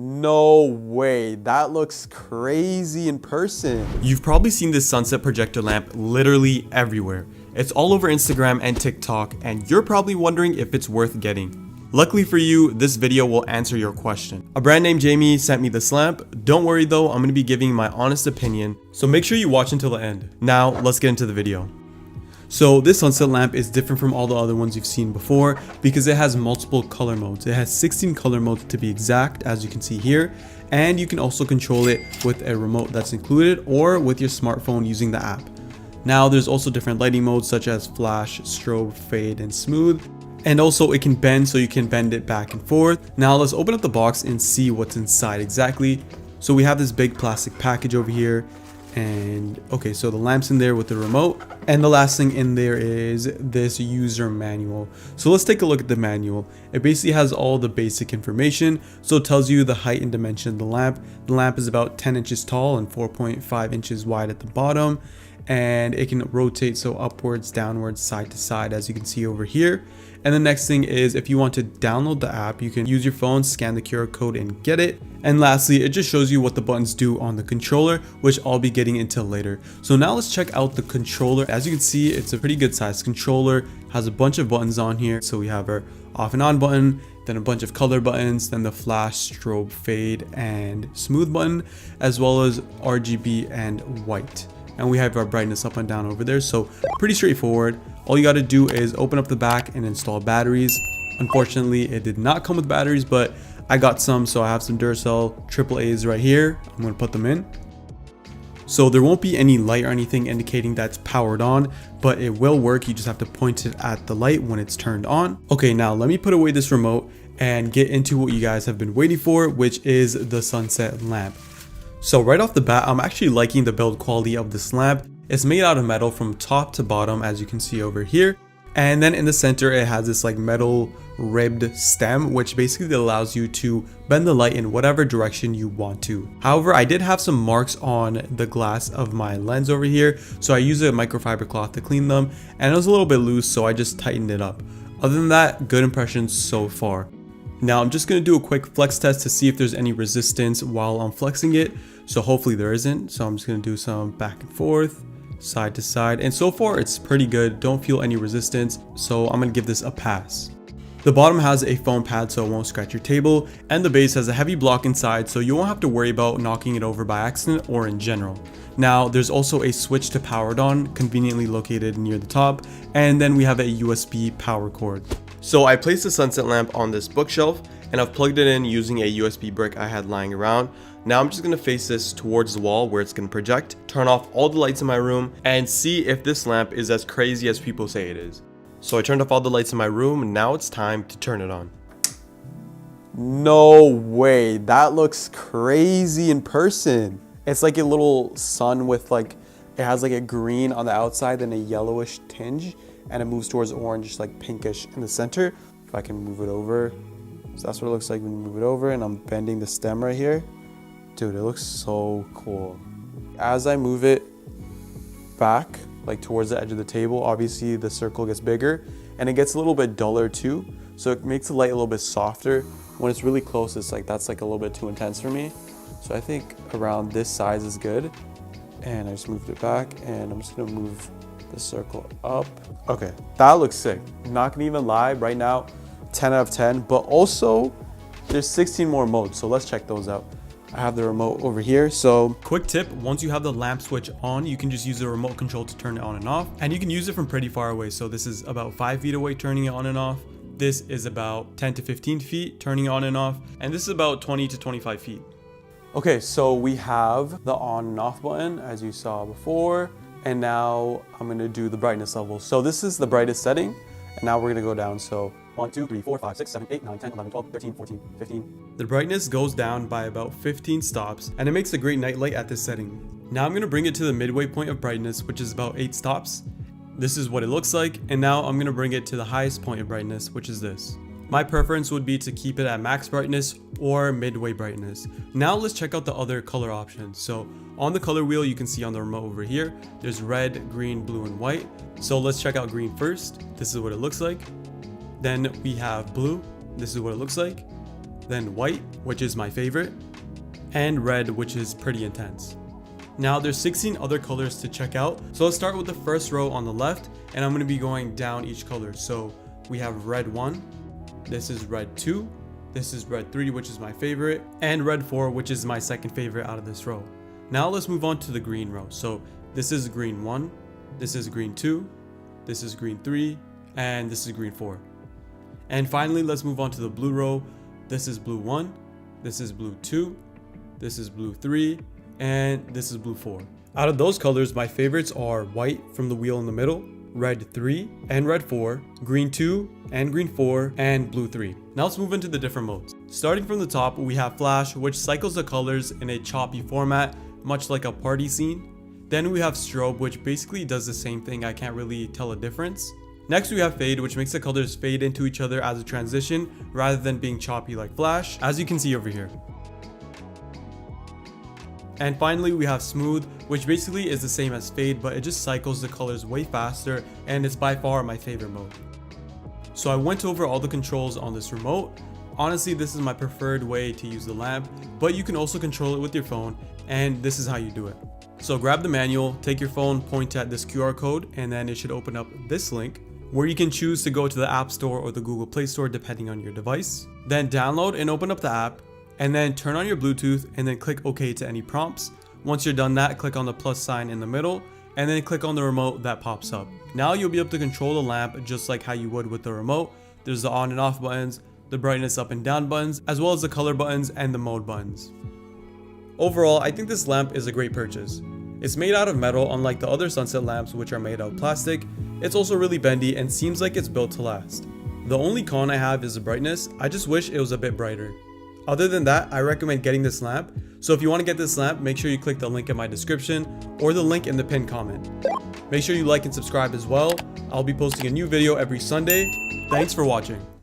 No way, that looks crazy in person. You've probably seen this sunset projector lamp literally everywhere. It's all over Instagram and TikTok, and you're probably wondering if it's worth getting. Luckily for you, this video will answer your question. A brand named Jamie sent me this lamp. Don't worry though, I'm going to be giving my honest opinion, so make sure you watch until the end. Now, let's get into the video. So this sunset lamp is different from all the other ones you've seen before because it has multiple color modes. It has 16 color modes to be exact, as you can see here, and you can also control it with a remote that's included or with your smartphone using the app. Now there's also different lighting modes such as flash, strobe, fade, and smooth. And also it can bend, so you can bend it back and forth. Now let's open up the box and see what's inside exactly. So we have this big plastic package over here. And okay, so the lamp's in there with the remote, and the last thing in there is this user manual. So let's take a look at the manual. It basically has all the basic information. So it tells you the height and dimension of the lamp. The lamp is about 10 inches tall and 4.5 inches wide at the bottom, and it can rotate, so upwards, downwards, side to side, as you can see over here. And the next thing is, if you want to download the app, you can use your phone, scan the QR code, and get it. And lastly, it just shows you what the buttons do on the controller, which I'll be getting into later. So now let's check out the controller. As you can see, it's a pretty good sized controller, has a bunch of buttons on here. So we have our off and on button, then a bunch of color buttons, then the flash, strobe, fade, and smooth button, as well as RGB and white. And we have our brightness up and down over there, so pretty straightforward. All you got to do is open up the back and install batteries. Unfortunately, it did not come with batteries, but I got some, so I have some Duracell AAAs right here. I'm going to put them in. So there won't be any light or anything indicating that's powered on, but it will work. You just have to point it at the light when it's turned on. Okay, now let me put away this remote and get into what you guys have been waiting for, which is the sunset lamp. So right off the bat, I'm actually liking the build quality of this lamp. It's made out of metal from top to bottom, as you can see over here. And then in the center, it has this like metal ribbed stem, which basically allows you to bend the light in whatever direction you want to. However, I did have some marks on the glass of my lens over here, so I used a microfiber cloth to clean them, and it was a little bit loose, so I just tightened it up. Other than that, good impressions so far. Now I'm just going to do a quick flex test to see if there's any resistance while I'm flexing it. So hopefully there isn't. So I'm just going to do some back and forth, side to side. And so far it's pretty good. Don't feel any resistance. So I'm going to give this a pass. The bottom has a foam pad so it won't scratch your table. And the base has a heavy block inside, so you won't have to worry about knocking it over by accident or in general. Now there's also a switch to power it on, conveniently located near the top. And then we have a USB power cord. So I placed the sunset lamp on this bookshelf and I've plugged it in using a USB brick I had lying around. Now I'm just going to face this towards the wall where it's going to project, turn off all the lights in my room, and see if this lamp is as crazy as people say it is. So I turned off all the lights in my room, and now it's time to turn it on. No way, that looks crazy in person. It's like a little sun with like, it has like a green on the outside and a yellowish tinge, and it moves towards orange, just like pinkish in the center. If I can move it over. So that's what it looks like when you move it over, and I'm bending the stem right here. Dude, it looks so cool. As I move it back, like towards the edge of the table, obviously the circle gets bigger and it gets a little bit duller too. So it makes the light a little bit softer. When it's really close, it's like, that's like a little bit too intense for me. So I think around this size is good. And I just moved it back, and I'm just gonna move the circle up. Okay, that looks sick. I'm not gonna even lie, right now, 10 out of 10, but also there's 16 more modes. So let's check those out. I have the remote over here. So quick tip, once you have the lamp switch on, you can just use the remote control to turn it on and off, and you can use it from pretty far away. So this is about 5 feet away, turning it on and off. This is about 10 to 15 feet, turning it on and off, and this is about 20 to 25 feet. Okay, so we have the on and off button as you saw before, and now I'm gonna do the brightness level. So this is the brightest setting, and now we're gonna go down. So 1, 2, 3, 4, 5, 6, 7, 8, 9, 10, 11, 12, 13, 14, 15. The brightness goes down by about 15 stops, and it makes a great night light at this setting. Now I'm going to bring it to the midway point of brightness, which is about 8 stops. This is what it looks like, and now I'm going to bring it to the highest point of brightness, which is this. My preference would be to keep it at max brightness or midway brightness. Now let's check out the other color options. So on the color wheel, you can see on the remote over here, there's red, green, blue, and white. So let's check out green first. This is what it looks like. Then we have blue. This is what it looks like. then white, which is my favorite, and red, which is pretty intense. Now there's 16 other colors to check out. So let's start with the first row on the left, and I'm going to be going down each color. So we have red 1, this is red 2, this is red 3, which is my favorite, and red 4, which is my second favorite out of this row. Now let's move on to the green row. So this is green 1, this is green 2, this is green 3, and this is green 4. And finally, let's move on to the blue row. This is blue 1, this is blue 2, this is blue 3, and this is blue 4. Out of those colors, my favorites are white from the wheel in the middle, red 3 and red 4, green 2 and green 4, and blue 3. Now let's move into the different modes. Starting from the top, we have flash, which cycles the colors in a choppy format, much like a party scene. Then we have strobe, which basically does the same thing. I can't really tell a difference. Next we have fade, which makes the colors fade into each other as a transition rather than being choppy like flash, as you can see over here. And finally we have smooth, which basically is the same as fade, but it just cycles the colors way faster, and it's by far my favorite mode. So I went over all the controls on this remote. Honestly, this is my preferred way to use the lamp, but you can also control it with your phone, and this is how you do it. So grab the manual, take your phone, point at this QR code, and then it should open up this link, where you can choose to go to the App Store or the Google Play Store depending on your device. Then download and open up the app, and then turn on your Bluetooth and then click OK to any prompts. Once you're done that, click on the plus sign in the middle and then click on the remote that pops up. Now you'll be able to control the lamp just like how you would with the remote. There's the on and off buttons, the brightness up and down buttons, as well as the color buttons and the mode buttons. Overall, I think this lamp is a great purchase. It's made out of metal, unlike the other sunset lamps which are made out of plastic. It's also really bendy and seems like it's built to last. The only con I have is the brightness. I just wish it was a bit brighter. Other than that, I recommend getting this lamp. So if you want to get this lamp, make sure you click the link in my description or the link in the pinned comment. Make sure you like and subscribe as well. I'll be posting a new video every Sunday. Thanks for watching.